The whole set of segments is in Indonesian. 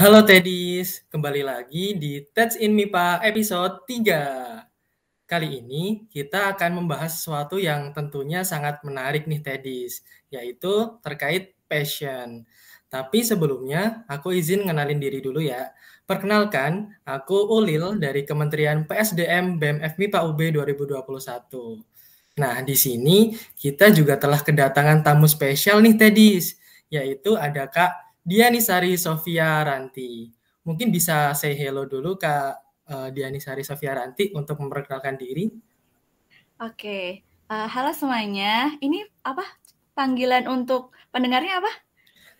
Halo Tedis, kembali lagi di Teds in MIPA episode 3. Kali ini kita akan membahas sesuatu yang tentunya sangat menarik nih Tedis, yaitu terkait passion. Tapi sebelumnya aku izin ngenalin diri dulu ya. Perkenalkan, aku Ulil dari Kementerian PSDM BEM FMIPA UB 2021. Nah, di sini kita juga telah kedatangan tamu spesial nih Tedis, yaitu ada Kak Dianisari Sofia Ranti. Mungkin bisa say hello dulu Kak Dianisari Sofia Ranti untuk memperkenalkan diri. Oke, halo semuanya. Ini apa panggilan untuk pendengarnya apa?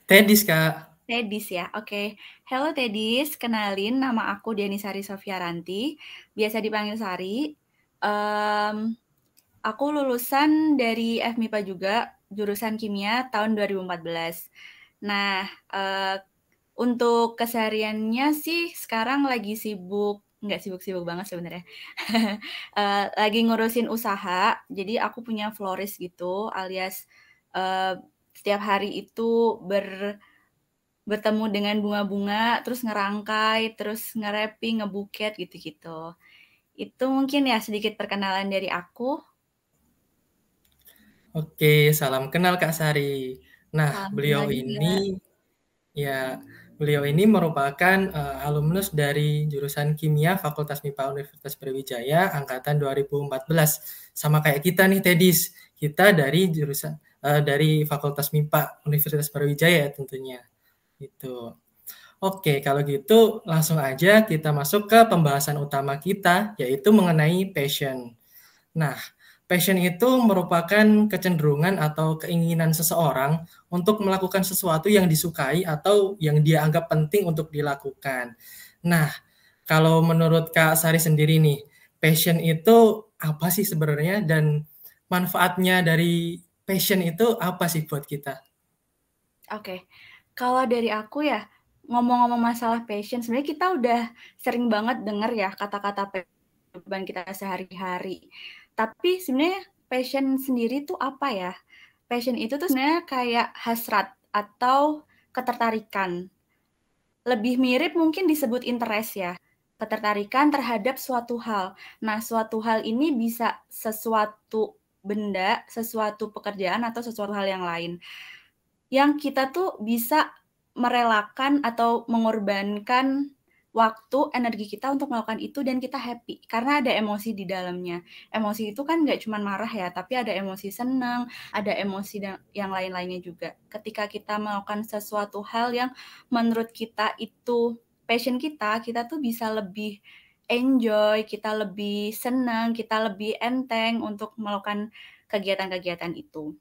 Tedis Kak. Tedis ya. Oke. Halo Tedis, kenalin nama aku Diani Sari Sofiaranti, biasa dipanggil Sari. Aku lulusan dari FMIPA juga, jurusan kimia tahun 2014. Nah, untuk kesehariannya sih sekarang lagi sibuk, nggak sibuk-sibuk banget sebenarnya. Lagi ngurusin usaha, jadi aku punya florist gitu, alias setiap hari itu bertemu dengan bunga-bunga, terus ngerangkai, terus nge-wrapping, ngebuket gitu-gitu. Itu mungkin ya sedikit perkenalan dari aku. Oke, salam kenal Kak Sari. Nah, Salam beliau kenal juga. ini ya beliau ini merupakan alumnus dari jurusan Kimia Fakultas MIPA Universitas Brawijaya angkatan 2014. Sama kayak kita nih Tedis. Kita dari jurusan dari Fakultas MIPA Universitas Brawijaya tentunya. Gitu. Oke, kalau gitu langsung aja kita masuk ke pembahasan utama kita yaitu mengenai passion. Nah, passion itu merupakan kecenderungan atau keinginan seseorang untuk melakukan sesuatu yang disukai atau yang dia anggap penting untuk dilakukan. Nah, kalau menurut Kak Sari sendiri nih, passion itu apa sih sebenarnya dan manfaatnya dari passion itu apa sih buat kita? Oke, kalau dari aku ya, ngomong-ngomong masalah passion, sebenarnya kita udah sering banget denger ya kata-kata kehidupan kita sehari-hari. Tapi sebenarnya passion sendiri tuh apa ya? Passion itu tuh sebenarnya kayak hasrat atau ketertarikan. Lebih mirip mungkin disebut interest ya. Ketertarikan terhadap suatu hal. Nah, suatu hal ini bisa sesuatu benda, sesuatu pekerjaan, atau sesuatu hal yang lain. Yang kita tuh bisa merelakan atau mengorbankan waktu, energi kita untuk melakukan itu dan kita happy karena ada emosi di dalamnya. Emosi itu kan nggak cuma marah ya, tapi ada emosi senang, ada emosi yang lain-lainnya juga. Ketika kita melakukan sesuatu hal yang menurut kita itu passion kita, kita tuh bisa lebih enjoy, kita lebih senang, kita lebih enteng untuk melakukan kegiatan-kegiatan itu.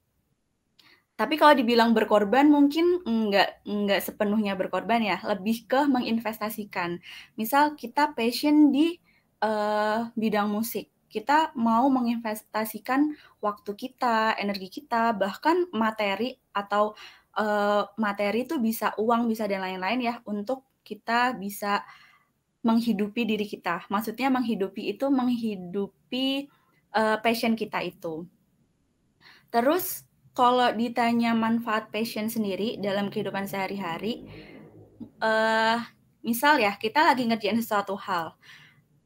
Tapi kalau dibilang berkorban mungkin enggak sepenuhnya berkorban ya, lebih ke menginvestasikan. Misal kita passion di bidang musik, kita mau menginvestasikan waktu kita, energi kita, bahkan materi atau materi itu bisa uang, bisa dan lain-lain ya, untuk kita bisa menghidupi diri kita. Maksudnya menghidupi itu menghidupi passion kita itu. Terus kalau ditanya manfaat passion sendiri dalam kehidupan sehari-hari, misal ya kita lagi ngerjain sesuatu hal,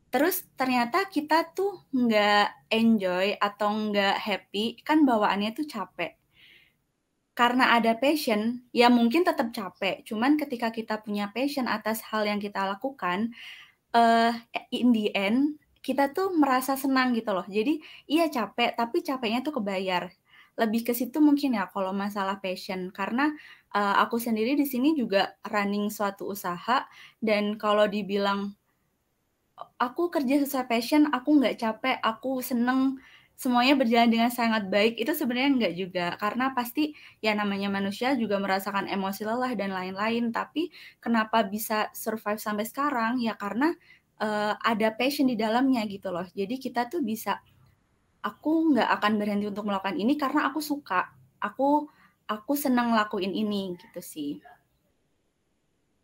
terus ternyata kita tuh nggak enjoy atau nggak happy, kan bawaannya tuh capek. Karena ada passion, ya mungkin tetap capek. Cuman ketika kita punya passion atas hal yang kita lakukan, uh, in the end kita tuh merasa senang gitu loh. Jadi iya capek, tapi capeknya tuh kebayar. Lebih ke situ mungkin ya kalau masalah passion. Karena aku sendiri di sini juga running suatu usaha dan kalau dibilang aku kerja sesuai passion, aku nggak capek, aku seneng, semuanya berjalan dengan sangat baik, itu sebenarnya nggak juga. Karena pasti ya namanya manusia juga merasakan emosi lelah dan lain-lain. Tapi kenapa bisa survive sampai sekarang? Ya karena ada passion di dalamnya gitu loh. Jadi kita tuh bisa, aku nggak akan berhenti untuk melakukan ini karena aku suka. Aku senang ngelakuin ini gitu sih.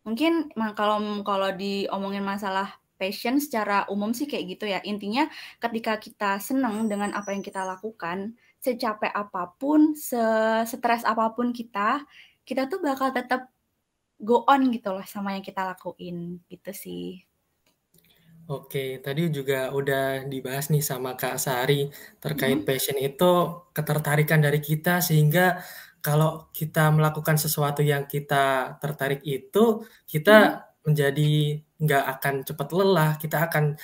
Mungkin kalau kalau diomongin masalah passion secara umum sih kayak gitu ya. Intinya ketika kita senang dengan apa yang kita lakukan, secapek apapun, stres apapun kita tuh bakal tetap go on gitu loh sama yang kita lakuin, gitu sih. Oke, tadi juga udah dibahas nih sama Kak Sari terkait passion itu ketertarikan dari kita sehingga kalau kita melakukan sesuatu yang kita tertarik itu, kita menjadi nggak akan cepat lelah, kita akan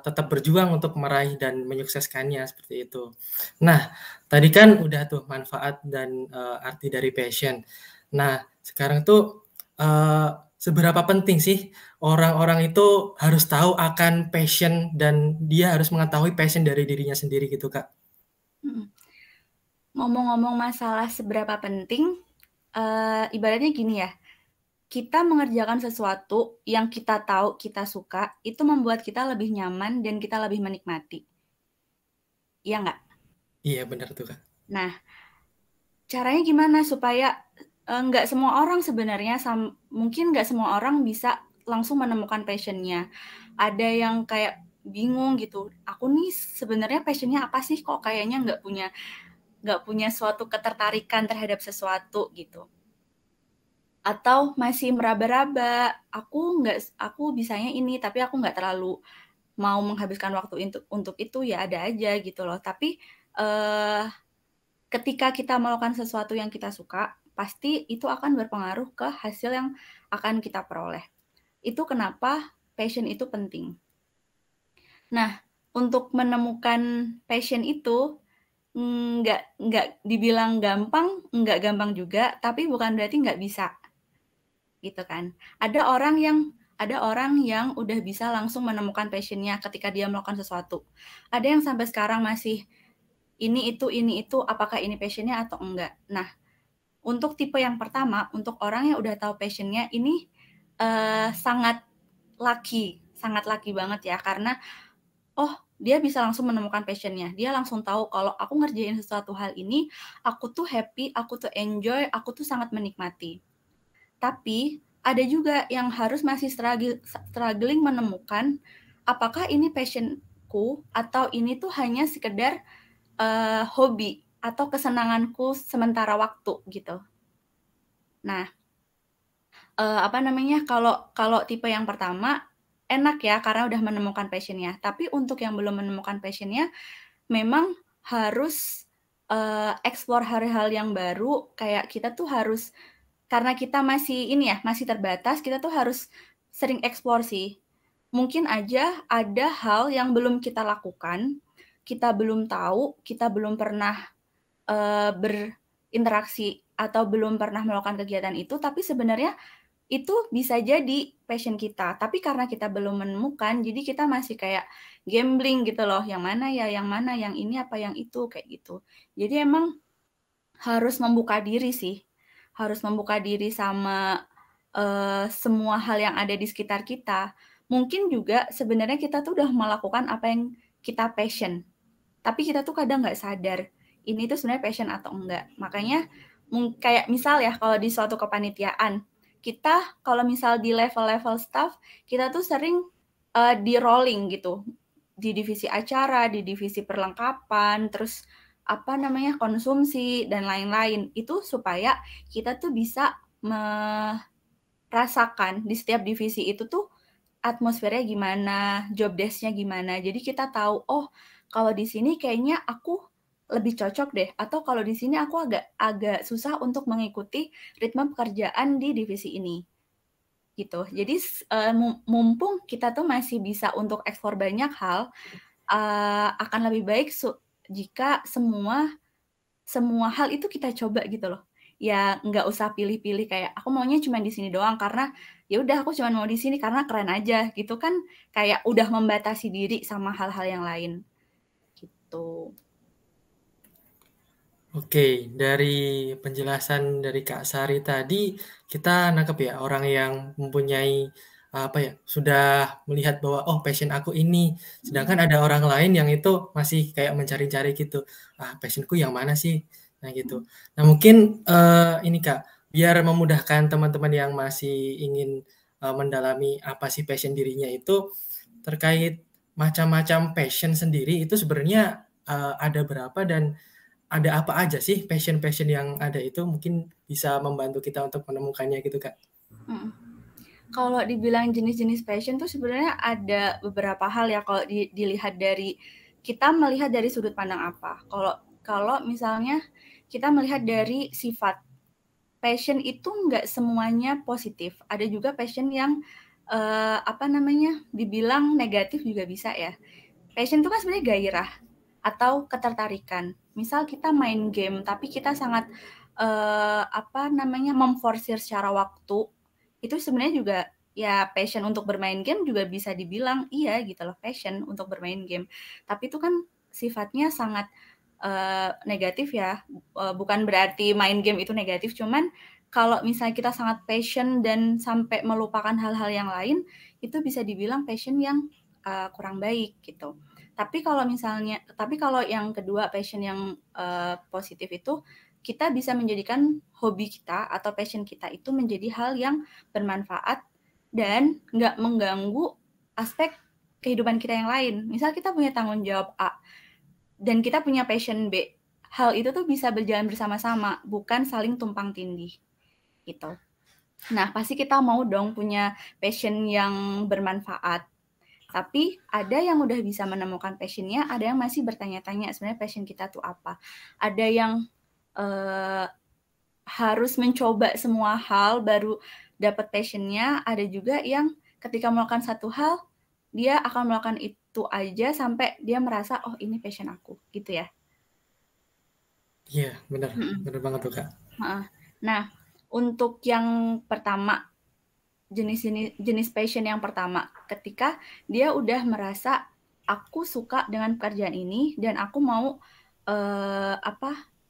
tetap berjuang untuk meraih dan menyukseskannya seperti itu. Nah, tadi kan udah tuh manfaat dan arti dari passion. Nah, sekarang tuh seberapa penting sih orang-orang itu harus tahu akan passion dan dia harus mengetahui passion dari dirinya sendiri gitu, Kak? Ngomong-ngomong masalah seberapa penting, ibaratnya gini ya, kita mengerjakan sesuatu yang kita tahu kita suka, itu membuat kita lebih nyaman dan kita lebih menikmati. Iya nggak? Iya benar tuh, Kak. Nah, caranya gimana supaya nggak semua orang sebenarnya, mungkin nggak semua orang bisa langsung menemukan passion-nya. Ada yang kayak bingung gitu, aku nih sebenarnya passion-nya apa sih, kok kayaknya nggak punya suatu ketertarikan terhadap sesuatu gitu. Atau masih meraba-raba, aku bisanya ini, tapi aku nggak terlalu mau menghabiskan waktu untuk itu, ya ada aja gitu loh. Tapi ketika kita melakukan sesuatu yang kita suka, pasti itu akan berpengaruh ke hasil yang akan kita peroleh. Itu kenapa passion itu penting. Nah, untuk menemukan passion itu nggak dibilang gampang, nggak gampang juga, tapi bukan berarti nggak bisa, gitu kan. Ada orang yang udah bisa langsung menemukan passion-nya ketika dia melakukan sesuatu. Ada yang sampai sekarang masih ini itu, apakah ini passion-nya atau enggak. Nah, untuk tipe yang pertama, untuk orang yang udah tahu passion-nya, ini sangat lucky banget ya, karena dia bisa langsung menemukan passion-nya. Dia langsung tahu kalau aku ngerjain sesuatu hal ini, aku tuh happy, aku tuh enjoy, aku tuh sangat menikmati. Tapi ada juga yang harus masih struggling menemukan apakah ini passion-ku atau ini tuh hanya sekedar hobi atau kesenanganku sementara waktu gitu. Nah, kalau tipe yang pertama enak ya karena udah menemukan passion-nya. Tapi untuk yang belum menemukan passion-nya, memang harus explore hal-hal yang baru. Kayak kita tuh harus, karena kita masih terbatas, kita tuh harus sering explore sih. Mungkin aja ada hal yang belum kita lakukan, kita belum tahu, kita belum pernah berinteraksi atau belum pernah melakukan kegiatan itu, tapi sebenarnya itu bisa jadi passion kita. Tapi karena kita belum menemukan, jadi kita masih kayak gambling gitu loh, yang mana, yang ini apa yang itu, kayak gitu. Jadi emang harus membuka diri sih, harus membuka diri sama semua hal yang ada di sekitar kita. Mungkin juga sebenarnya kita tuh udah melakukan apa yang kita passion, tapi kita tuh kadang nggak sadar ini tuh sebenarnya passion atau enggak. Makanya kayak misal ya, kalau di suatu kepanitiaan, kita kalau misal di level-level staff, kita tuh sering di rolling gitu, di divisi acara, di divisi perlengkapan, terus konsumsi dan lain-lain. Itu supaya kita tuh bisa merasakan di setiap divisi itu tuh atmosfernya gimana, job desk-nya gimana. Jadi kita tahu, kalau di sini kayaknya aku lebih cocok deh, atau kalau di sini aku agak susah untuk mengikuti ritme pekerjaan di divisi ini. Gitu. Jadi mumpung kita tuh masih bisa untuk ekspor banyak hal, akan lebih baik jika semua hal itu kita coba gitu loh. Ya nggak usah pilih-pilih kayak aku maunya cuma di sini doang karena ya udah aku cuma mau di sini karena keren aja gitu kan, kayak udah membatasi diri sama hal-hal yang lain gitu. Oke, dari penjelasan dari Kak Sari tadi, kita nangkep ya orang yang mempunyai sudah melihat bahwa passion aku ini. Sedangkan ada orang lain yang itu masih kayak mencari-cari gitu. Passionku yang mana sih? Nah gitu. Nah mungkin ini Kak, biar memudahkan teman-teman yang masih ingin mendalami apa sih passion dirinya itu terkait macam-macam passion sendiri itu sebenarnya ada berapa dan ada apa aja sih passion-passion yang ada itu, mungkin bisa membantu kita untuk menemukannya gitu, Kak? Kalau dibilang jenis-jenis passion tuh sebenarnya ada beberapa hal ya kalau dilihat dari kita melihat dari sudut pandang apa. Kalau misalnya kita melihat dari sifat, passion itu nggak semuanya positif. Ada juga passion yang dibilang negatif juga bisa ya. Passion itu kan sebenarnya gairah atau ketertarikan. Misal kita main game tapi kita sangat memforsir secara waktu, itu sebenarnya juga ya passion untuk bermain game juga bisa dibilang iya gitu loh, passion untuk bermain game. Tapi itu kan sifatnya sangat negatif ya, bukan berarti main game itu negatif, cuman kalau misalnya kita sangat passion dan sampai melupakan hal-hal yang lain, itu bisa dibilang passion yang kurang baik gitu. Tapi kalau yang kedua passion yang positif itu kita bisa menjadikan hobi kita atau passion kita itu menjadi hal yang bermanfaat dan nggak mengganggu aspek kehidupan kita yang lain. Misal kita punya tanggung jawab A dan kita punya passion B, hal itu tuh bisa berjalan bersama-sama, bukan saling tumpang tindih gitu. Nah, pasti kita mau dong punya passion yang bermanfaat. Tapi ada yang udah bisa menemukan passion-nya, ada yang masih bertanya-tanya sebenarnya passion kita tuh apa. Ada yang harus mencoba semua hal baru dapat passion-nya, ada juga yang ketika melakukan satu hal, dia akan melakukan itu aja sampai dia merasa, oh ini passion aku, gitu ya. Iya, benar. Benar banget tuh, Kak. Nah, untuk yang pertama, jenis passion yang pertama, ketika dia udah merasa aku suka dengan pekerjaan ini dan aku mau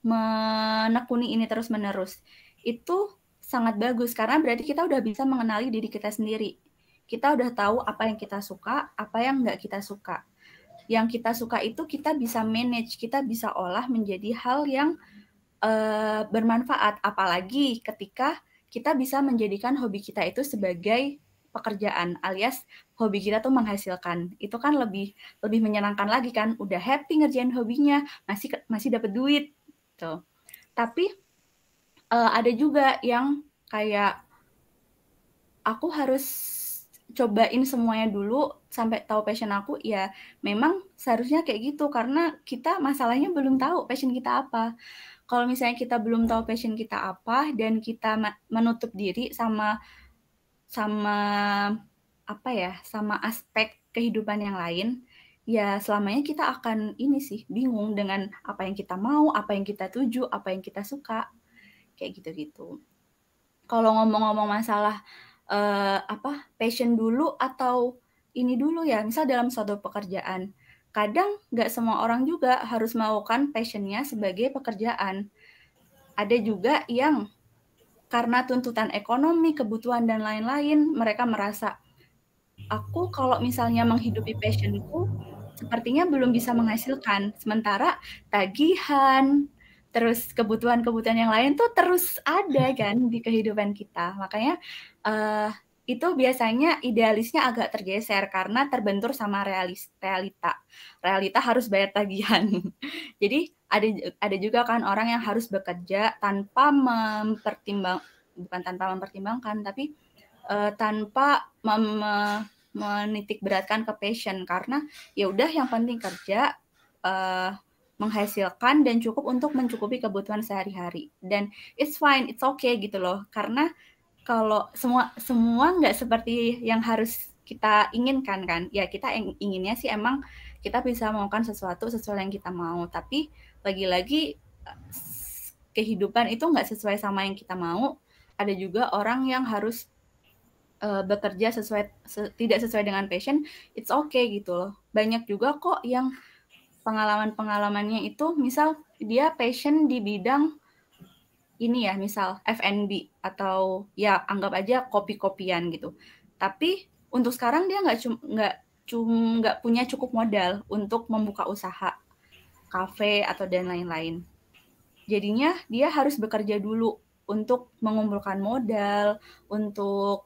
menekuni ini terus-menerus. Itu sangat bagus karena berarti kita udah bisa mengenali diri kita sendiri. Kita udah tahu apa yang kita suka, apa yang nggak kita suka. Yang kita suka itu kita bisa manage, kita bisa olah menjadi hal yang bermanfaat. Apalagi ketika kita bisa menjadikan hobi kita itu sebagai pekerjaan, alias hobi kita tuh menghasilkan. Itu kan lebih menyenangkan lagi kan, udah happy ngerjain hobinya, masih dapat duit gitu. Tapi ada juga yang kayak aku harus cobain semuanya dulu sampai tahu passion aku, ya memang seharusnya kayak gitu karena kita masalahnya belum tahu passion kita apa. Kalau misalnya kita belum tahu passion kita apa dan kita menutup diri sama aspek kehidupan yang lain, ya selamanya kita akan bingung dengan apa yang kita mau, apa yang kita tuju, apa yang kita suka, kayak gitu-gitu. Kalau ngomong-ngomong masalah passion dulu atau ini dulu ya, misal dalam suatu pekerjaan, kadang nggak semua orang juga harus melakukan passion-nya sebagai pekerjaan. Ada juga yang karena tuntutan ekonomi, kebutuhan, dan lain-lain, mereka merasa, aku kalau misalnya menghidupi passion-ku, sepertinya belum bisa menghasilkan. Sementara tagihan, terus kebutuhan-kebutuhan yang lain tuh terus ada kan di kehidupan kita. Makanya itu biasanya idealisnya agak tergeser karena terbentur sama realita. Realita harus bayar tagihan. Jadi ada juga kan orang yang harus bekerja tanpa bukan tanpa mempertimbangkan, tapi tanpa menitik beratkan ke passion karena ya udah yang penting kerja, menghasilkan dan cukup untuk mencukupi kebutuhan sehari-hari, dan it's fine, it's okay gitu loh, karena kalau semua nggak seperti yang harus kita inginkan kan, ya kita inginnya sih emang kita bisa melakukan sesuatu sesuai yang kita mau, tapi lagi-lagi kehidupan itu nggak sesuai sama yang kita mau. Ada juga orang yang harus bekerja tidak sesuai dengan passion, it's okay gitu loh. Banyak juga kok yang pengalamannya itu misal dia passion di bidang ini ya, misal F&B atau ya anggap aja kopi-kopian gitu. Tapi untuk sekarang dia nggak punya cukup modal untuk membuka usaha kafe atau dan lain-lain. Jadinya dia harus bekerja dulu untuk mengumpulkan modal, untuk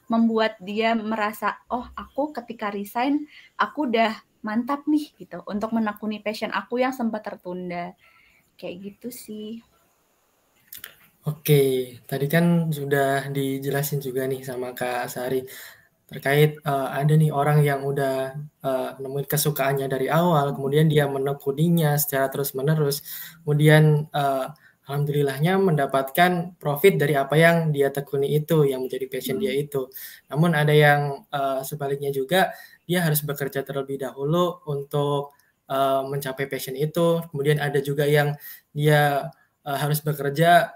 membuat dia merasa, oh aku ketika resign, aku udah mantap nih gitu, untuk menekuni passion aku yang sempat tertunda. Kayak gitu sih. Oke, tadi kan sudah dijelasin juga nih sama Kak Sari terkait ada nih orang yang udah nemuin kesukaannya dari awal, kemudian dia menekuninya secara terus-menerus, kemudian alhamdulillahnya mendapatkan profit dari apa yang dia tekuni itu, yang menjadi passion dia itu. Namun ada yang sebaliknya juga, dia harus bekerja terlebih dahulu untuk mencapai passion itu, kemudian ada juga yang dia harus bekerja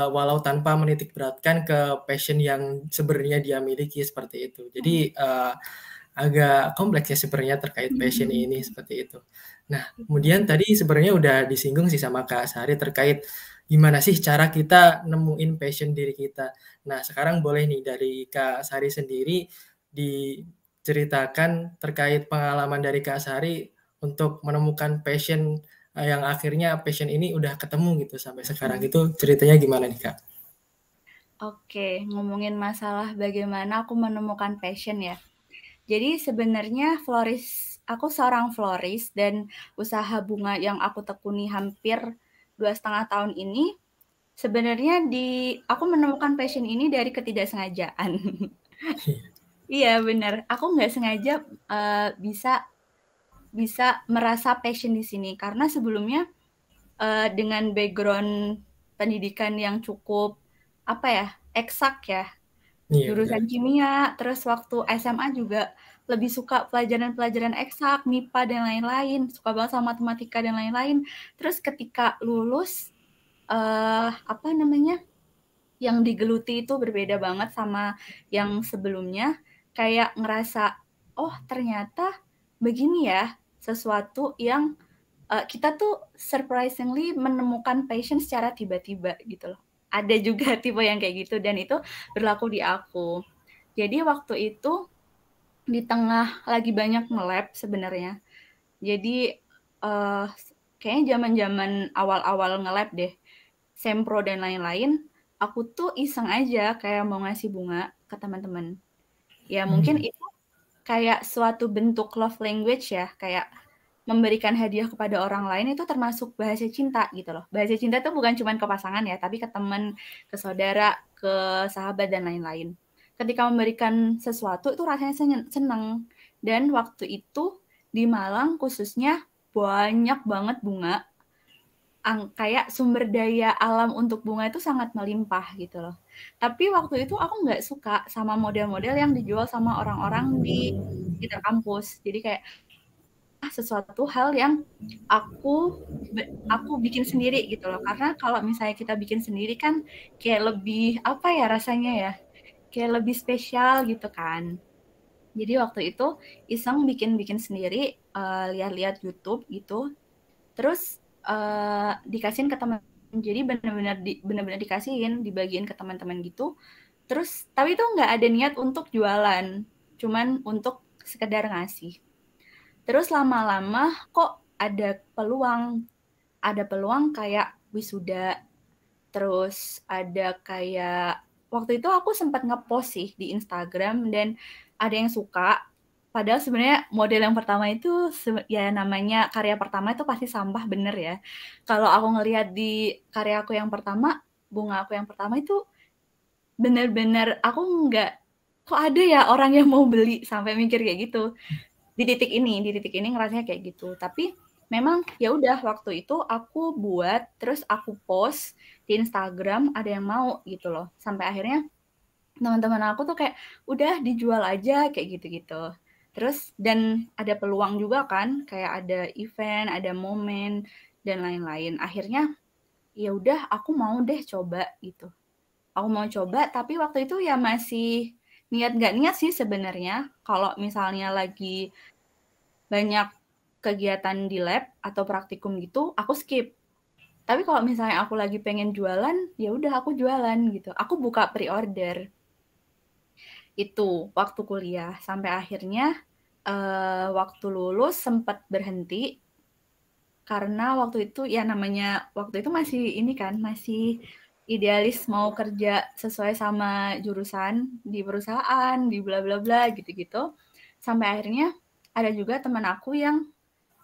walau tanpa menitik beratkan ke passion yang sebenarnya dia miliki seperti itu. Jadi agak kompleks ya sebenarnya terkait passion ini seperti itu. Nah, kemudian tadi sebenarnya udah disinggung sih sama Kak Sari terkait gimana sih cara kita nemuin passion diri kita. Nah, sekarang boleh nih dari Kak Sari sendiri diceritakan terkait pengalaman dari Kak Sari untuk menemukan passion yang akhirnya passion ini udah ketemu gitu sampai sekarang. Itu ceritanya gimana nih, Kak? Oke, ngomongin masalah bagaimana aku menemukan passion ya. Jadi sebenarnya aku seorang florist dan usaha bunga yang aku tekuni hampir 2,5 tahun ini, sebenarnya aku menemukan passion ini dari ketidaksengajaan. Iya benar, aku nggak sengaja bisa merasa passion di sini karena sebelumnya dengan background pendidikan yang cukup eksak ya, Iya, benar. jurusan kimia, terus waktu SMA juga lebih suka pelajaran-pelajaran eksak, MIPA dan lain-lain, suka banget sama matematika dan lain-lain. Terus ketika lulus, yang digeluti itu berbeda banget sama yang sebelumnya, kayak ngerasa, oh ternyata begini ya, sesuatu yang kita tuh surprisingly menemukan passion secara tiba-tiba gitu loh. Ada juga tipe yang kayak gitu dan itu berlaku di aku. Jadi waktu itu di tengah lagi banyak nge-lab sebenarnya. Jadi kayaknya zaman-zaman awal-awal nge-lab deh, sempro dan lain-lain, aku tuh iseng aja kayak mau ngasih bunga ke teman-teman. Ya mungkin Hmm. itu kayak suatu bentuk love language ya, kayak memberikan hadiah kepada orang lain itu termasuk bahasa cinta gitu loh. Bahasa cinta itu bukan cuma ke pasangan ya, tapi ke teman, ke saudara, ke sahabat dan lain-lain. Ketika memberikan sesuatu itu rasanya seneng. Dan waktu itu di Malang khususnya banyak banget bunga. Kayak sumber daya alam untuk bunga itu sangat melimpah gitu loh. Tapi waktu itu aku nggak suka sama model-model yang dijual sama orang-orang di sekitar kampus. Jadi kayak sesuatu hal yang aku bikin sendiri gitu loh. Karena kalau misalnya kita bikin sendiri kan kayak lebih apa ya rasanya ya, kayak lebih spesial gitu kan. Jadi waktu itu iseng bikin-bikin sendiri, lihat-lihat YouTube gitu. Terus dikasihin ke teman. Jadi benar-benar dikasihin, dibagiin ke teman-teman gitu. Terus tapi itu nggak ada niat untuk jualan, cuman untuk sekedar ngasih. Terus lama-lama kok ada peluang kayak wisuda, terus ada kayak waktu itu aku sempat ngepost sih di Instagram dan ada yang suka. Padahal sebenarnya model yang pertama itu ya namanya karya pertama itu pasti sampah bener ya. Kalau aku ngelihat di karya aku yang pertama, bunga aku yang pertama itu bener-bener aku nggak kok ada ya orang yang mau beli sampai mikir kayak gitu di titik ini ngerasanya kayak gitu. Tapi memang ya udah waktu itu aku buat terus aku post di Instagram ada yang mau gitu loh. Sampai akhirnya teman-teman aku tuh kayak udah dijual aja kayak gitu-gitu. Terus dan ada peluang juga kan kayak ada event, ada momen dan lain-lain. Akhirnya ya udah aku mau deh coba gitu. Aku mau coba tapi waktu itu ya masih niat gak niat sih sebenarnya. Kalau misalnya lagi banyak kegiatan di lab atau praktikum gitu, aku skip. Tapi kalau misalnya aku lagi pengen jualan, ya udah aku jualan gitu. Aku buka pre-order. Itu waktu kuliah sampai akhirnya waktu lulus sempat berhenti karena waktu itu ya namanya waktu itu masih ini kan masih idealis mau kerja sesuai sama jurusan di perusahaan, di bla bla bla gitu-gitu. Sampai akhirnya ada juga teman aku yang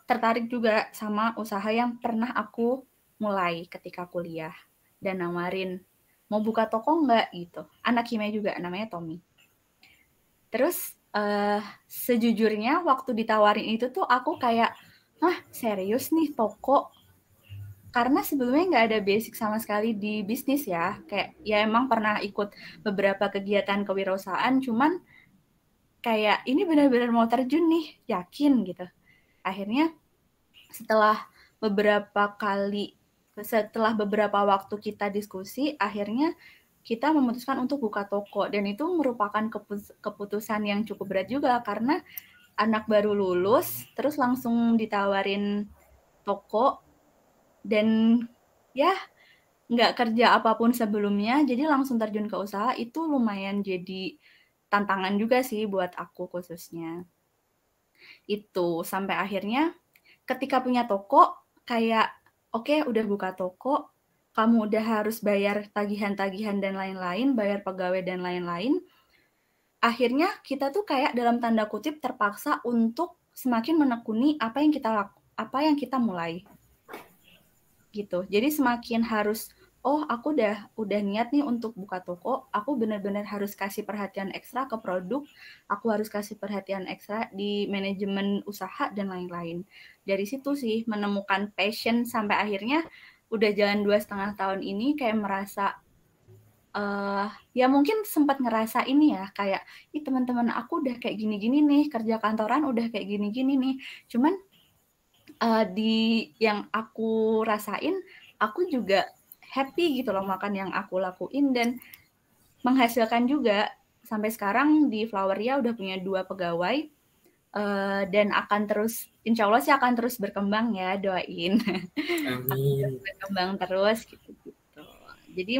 tertarik juga sama usaha yang pernah aku mulai ketika kuliah dan nawarin mau buka toko nggak gitu. Anak kimia juga, namanya Tommy. Terus sejujurnya waktu ditawarin itu tuh aku kayak, serius nih toko? Karena sebelumnya nggak ada basic sama sekali di bisnis ya. Kayak ya emang pernah ikut beberapa kegiatan kewirausahaan, cuman kayak ini benar-benar mau terjun nih, yakin gitu. Akhirnya setelah beberapa waktu kita diskusi, akhirnya kita memutuskan untuk buka toko. Dan itu merupakan keputusan yang cukup berat juga, karena anak baru lulus, terus langsung ditawarin toko, dan ya nggak kerja apapun sebelumnya, jadi langsung terjun ke usaha, itu lumayan jadi tantangan juga sih buat aku khususnya. Itu, sampai akhirnya ketika punya toko, kayak oke, udah buka toko, kamu udah harus bayar tagihan-tagihan dan lain-lain, bayar pegawai dan lain-lain, akhirnya kita tuh kayak dalam tanda kutip terpaksa untuk semakin menekuni apa yang kita mulai gitu. Jadi semakin harus, aku udah niat nih untuk buka toko, aku benar-benar harus kasih perhatian ekstra ke produk, aku harus kasih perhatian ekstra di manajemen usaha dan lain-lain. Dari situ sih menemukan passion, sampai akhirnya udah jalan 2,5 tahun ini kayak merasa ya mungkin sempat ngerasa ini ya, kayak teman-teman aku udah kayak gini-gini nih, kerja kantoran udah kayak gini-gini nih. Cuman di yang aku rasain, aku juga happy gitu loh makan yang aku lakuin, dan menghasilkan juga. Sampai sekarang di Floweria udah punya 2 pegawai, dan akan terus, insya Allah sih akan terus berkembang ya, doain. Akan terus Amin. berkembang terus gitu-gitu. Jadi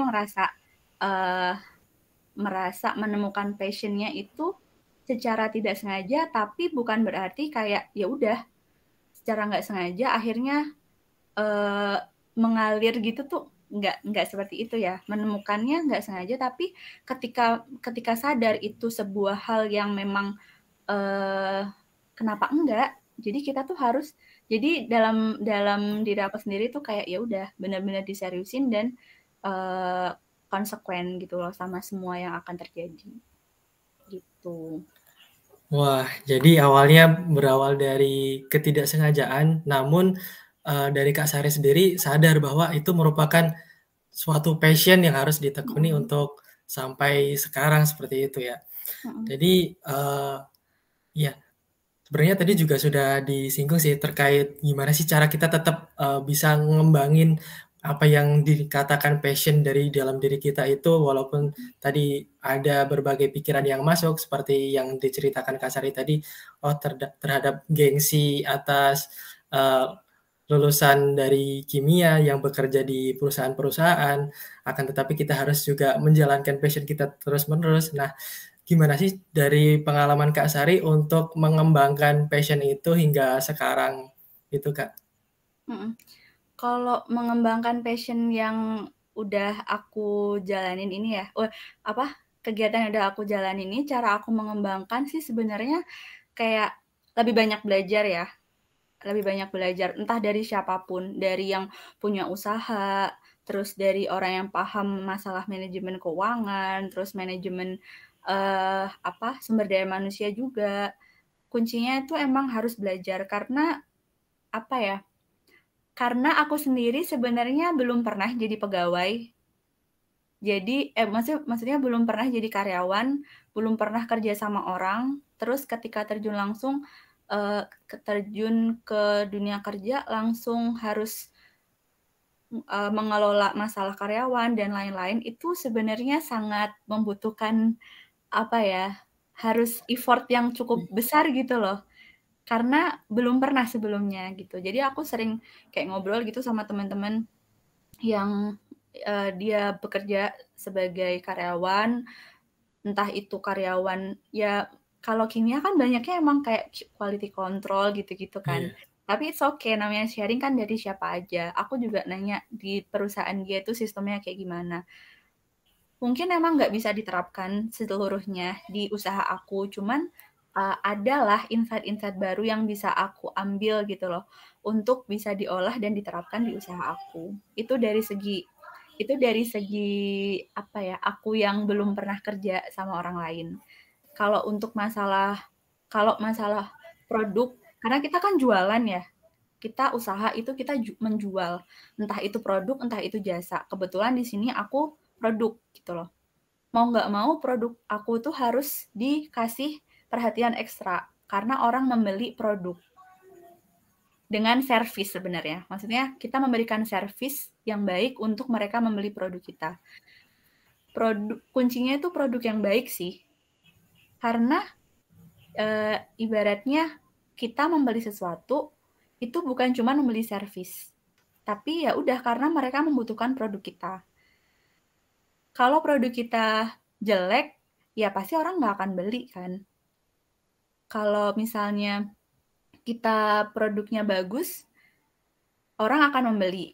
merasa menemukan passion-nya itu secara tidak sengaja, tapi bukan berarti kayak ya udah secara nggak sengaja akhirnya mengalir gitu tuh, nggak seperti itu ya. Menemukannya nggak sengaja, tapi ketika sadar itu sebuah hal yang memang kenapa enggak, jadi kita tuh harus, jadi dalam diri aku sendiri tuh kayak ya udah benar-benar diseriusin dan konsekuen gitu loh sama semua yang akan terjadi gitu. Wah, jadi awalnya berawal dari ketidaksengajaan, namun dari Kak Sari sendiri sadar bahwa itu merupakan suatu passion yang harus ditekuni Mm-mm. untuk sampai sekarang seperti itu ya. Mm-mm. Jadi ya sebenarnya tadi juga sudah disinggung sih terkait gimana sih cara kita tetap bisa ngembangin apa yang dikatakan passion dari dalam diri kita itu, walaupun tadi ada berbagai pikiran yang masuk seperti yang diceritakan Kak Sari tadi, terhadap gengsi atas lulusan dari kimia yang bekerja di perusahaan-perusahaan, akan tetapi kita harus juga menjalankan passion kita terus-menerus. Nah, gimana sih dari pengalaman Kak Sari untuk mengembangkan passion itu hingga sekarang gitu, Kak? Mm-mm. Kalau mengembangkan passion yang udah aku jalanin ini ya, kegiatan yang udah aku jalanin ini, cara aku mengembangkan sih sebenarnya kayak lebih banyak belajar ya, lebih banyak belajar entah dari siapapun, dari yang punya usaha, terus dari orang yang paham masalah manajemen keuangan, terus manajemen sumber daya manusia juga. Kuncinya itu emang harus belajar, karena apa ya? Karena aku sendiri sebenarnya belum pernah jadi pegawai. Jadi maksudnya belum pernah jadi karyawan, belum pernah kerja sama orang, terus ketika terjun ke dunia kerja langsung harus mengelola masalah karyawan dan lain-lain, itu sebenarnya sangat membutuhkan harus effort yang cukup besar gitu loh. Karena belum pernah sebelumnya gitu. Jadi aku sering kayak ngobrol gitu sama teman-teman yang dia bekerja sebagai karyawan, entah itu karyawan ya, kalau kimia kan banyaknya emang kayak quality control gitu-gitu kan. Iya. Tapi it's okay, namanya sharing kan dari siapa aja. Aku juga nanya di perusahaan dia itu sistemnya kayak gimana. Mungkin emang nggak bisa diterapkan seluruhnya di usaha aku, cuman adalah insight-insight baru yang bisa aku ambil gitu loh, untuk bisa diolah dan diterapkan di usaha aku. Itu dari segi Itu dari segi apa ya, aku yang belum pernah kerja sama orang lain. Kalau untuk kalau masalah produk, karena kita kan jualan ya, kita usaha itu kita menjual, entah itu produk, entah itu jasa. Kebetulan di sini aku produk gitu loh. Mau nggak mau produk aku tuh harus dikasih perhatian ekstra karena orang membeli produk dengan servis sebenarnya. Maksudnya kita memberikan servis yang baik untuk mereka membeli produk kita. Kuncinya itu produk yang baik sih. Karena ibaratnya kita membeli sesuatu itu bukan cuma membeli servis. Tapi ya udah karena mereka membutuhkan produk kita. Kalau produk kita jelek, ya pasti orang nggak akan beli kan. Kalau misalnya kita produknya bagus, orang akan membeli.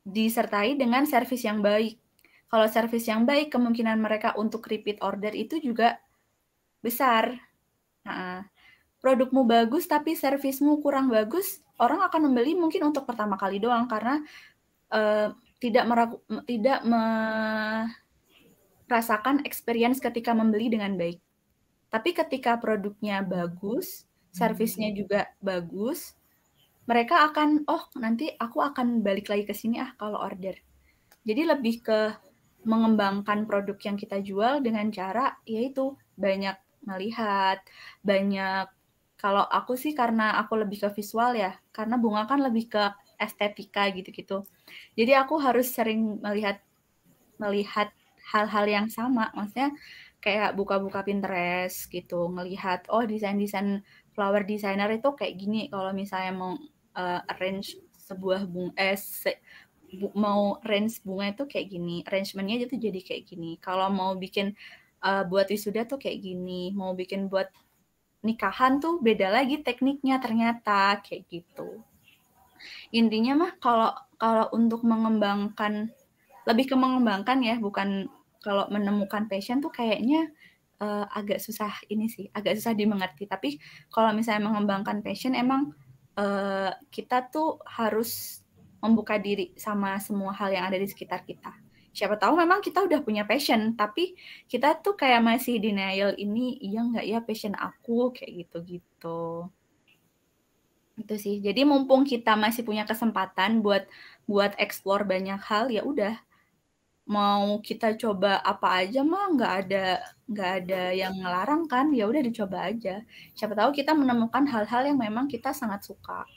Disertai dengan servis yang baik. Kalau servis yang baik, kemungkinan mereka untuk repeat order itu juga besar. Nah, produkmu bagus tapi servismu kurang bagus, orang akan membeli mungkin untuk pertama kali doang karena tidak merasakan experience ketika membeli dengan baik. Tapi ketika produknya bagus, servisnya juga bagus, mereka akan, oh nanti aku akan balik lagi ke sini kalau order. Jadi lebih ke mengembangkan produk yang kita jual dengan cara yaitu banyak melihat, banyak, kalau aku sih karena aku lebih ke visual ya, karena bunga kan lebih ke estetika gitu-gitu. Jadi aku harus sering melihat hal-hal yang sama, maksudnya kayak buka-buka Pinterest gitu, ngelihat oh desain-desain flower designer itu kayak gini kalau misalnya mau arrange sebuah mau range bunga itu kayak gini, arrangementnya itu jadi kayak gini. Kalau mau bikin buat wisuda tuh kayak gini, mau bikin buat nikahan tuh beda lagi tekniknya ternyata kayak gitu. Intinya mah kalau untuk mengembangkan, lebih ke mengembangkan ya, bukan kalau menemukan passion tuh kayaknya agak susah ini sih, agak susah dimengerti. Tapi kalau misalnya mengembangkan passion emang kita tuh harus membuka diri sama semua hal yang ada di sekitar kita. Siapa tahu memang kita udah punya passion, tapi kita tuh kayak masih denial, ini iya nggak ya passion aku, kayak gitu-gitu. Itu sih. Jadi mumpung kita masih punya kesempatan buat explore banyak hal, ya udah mau kita coba apa aja mah nggak ada yang ngelarang kan, ya udah dicoba aja. Siapa tahu kita menemukan hal-hal yang memang kita sangat suka.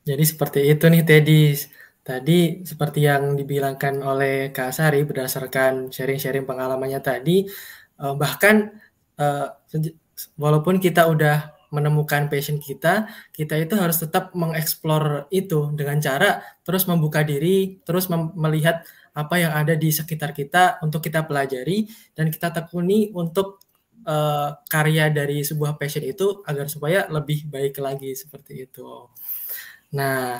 Jadi seperti itu nih Teddy. Tadi seperti yang dibilangkan oleh Kak Sari berdasarkan sharing-sharing pengalamannya tadi, bahkan walaupun kita udah menemukan passion kita, kita itu harus tetap mengeksplor itu dengan cara terus membuka diri, terus melihat apa yang ada di sekitar kita untuk kita pelajari dan kita tekuni untuk karya dari sebuah passion itu agar supaya lebih baik lagi seperti itu. Nah,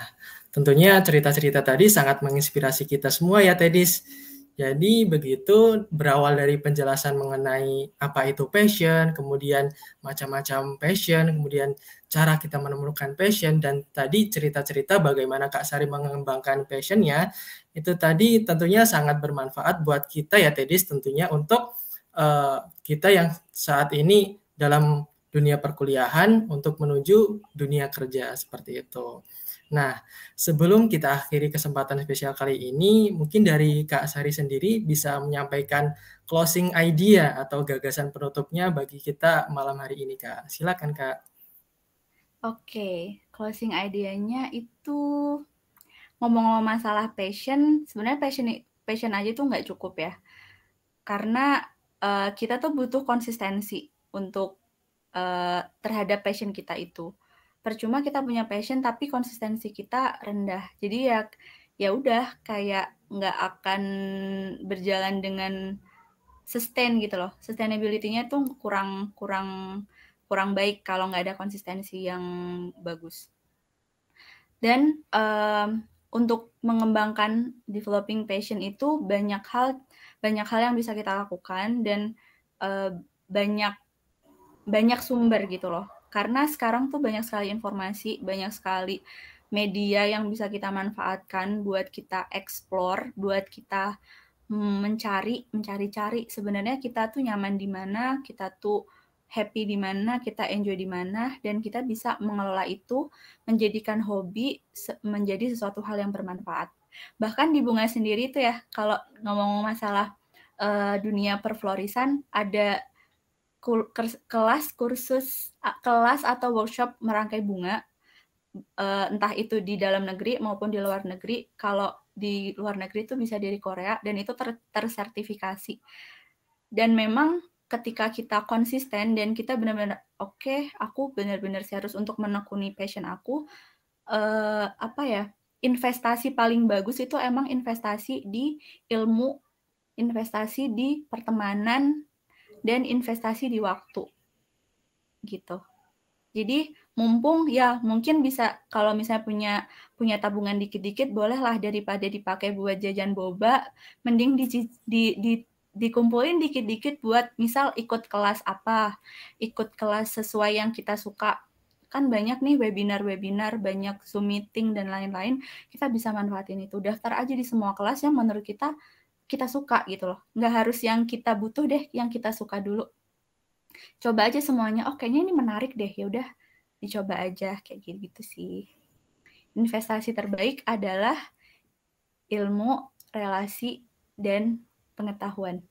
tentunya cerita-cerita tadi sangat menginspirasi kita semua ya, Tedis. Jadi begitu berawal dari penjelasan mengenai apa itu passion, kemudian macam-macam passion, kemudian cara kita menemukan passion, dan tadi cerita-cerita bagaimana Kak Sari mengembangkan passionnya, itu tadi tentunya sangat bermanfaat buat kita ya, Tedis, tentunya untuk kita yang saat ini dalam dunia perkuliahan untuk menuju dunia kerja seperti itu. Nah, sebelum kita akhiri kesempatan spesial kali ini, mungkin dari Kak Sari sendiri bisa menyampaikan closing idea atau gagasan penutupnya bagi kita malam hari ini, Kak. Silakan, Kak. Oke, closing idea-nya itu ngomong-ngomong masalah passion, sebenarnya passion aja tuh nggak cukup ya. Karena kita tuh butuh konsistensi untuk terhadap passion kita itu. Percuma kita punya passion tapi konsistensi kita rendah. Jadi ya udah kayak nggak akan berjalan dengan sustain gitu loh. Sustainability-nya tuh kurang baik kalau nggak ada konsistensi yang bagus. Dan untuk mengembangkan developing passion itu banyak hal yang bisa kita lakukan dan banyak sumber gitu loh. Karena sekarang tuh banyak sekali informasi, banyak sekali media yang bisa kita manfaatkan buat kita explore, buat kita mencari-cari sebenarnya kita tuh nyaman di mana, kita tuh happy di mana, kita enjoy di mana, dan kita bisa mengelola itu, menjadikan hobi menjadi sesuatu hal yang bermanfaat. Bahkan di Bunga sendiri tuh ya, kalau ngomong masalah dunia perflorisan, ada kelas atau workshop merangkai bunga, entah itu di dalam negeri maupun di luar negeri. Kalau di luar negeri itu bisa dari Korea, dan itu tersertifikasi. Dan memang ketika kita konsisten dan kita benar-benar oke, aku benar-benar serius untuk menekuni passion aku, investasi paling bagus itu emang investasi di ilmu, investasi di pertemanan, dan investasi di waktu gitu. Jadi mumpung ya mungkin bisa, kalau misalnya punya tabungan dikit-dikit, bolehlah daripada dipakai buat jajan boba, mending dikumpulin dikit-dikit buat misal ikut kelas apa, ikut kelas sesuai yang kita suka. Kan banyak nih webinar-webinar, banyak Zoom meeting dan lain-lain, kita bisa manfaatin itu. Daftar aja di semua kelas yang menurut kita suka gitu loh. Nggak harus yang kita butuh deh, yang kita suka dulu. Coba aja semuanya, oh kayaknya ini menarik deh, ya udah dicoba aja, kayak gitu sih. Investasi terbaik adalah ilmu, relasi, dan pengetahuan.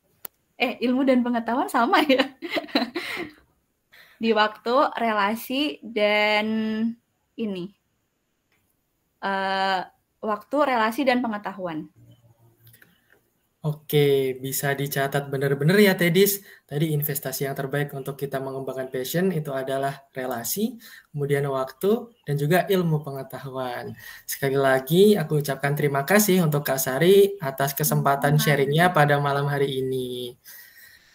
Ilmu dan pengetahuan sama ya. Di waktu, relasi, dan ini. Waktu, relasi, dan pengetahuan. Oke, bisa dicatat benar-benar ya Tedis. Tadi investasi yang terbaik untuk kita mengembangkan passion itu adalah relasi, kemudian waktu, dan juga ilmu pengetahuan. Sekali lagi aku ucapkan terima kasih untuk Kak Sari atas kesempatan sharingnya pada malam hari ini.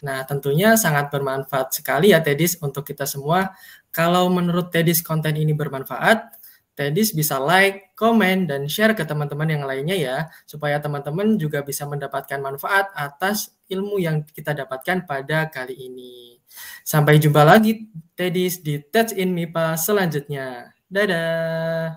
Nah, tentunya sangat bermanfaat sekali ya Tedis untuk kita semua. Kalau menurut Tedis konten ini bermanfaat, Tedis bisa like, komen, dan share ke teman-teman yang lainnya ya, supaya teman-teman juga bisa mendapatkan manfaat atas ilmu yang kita dapatkan pada kali ini. Sampai jumpa lagi Tedis di Touch in MIPA selanjutnya. Dadah!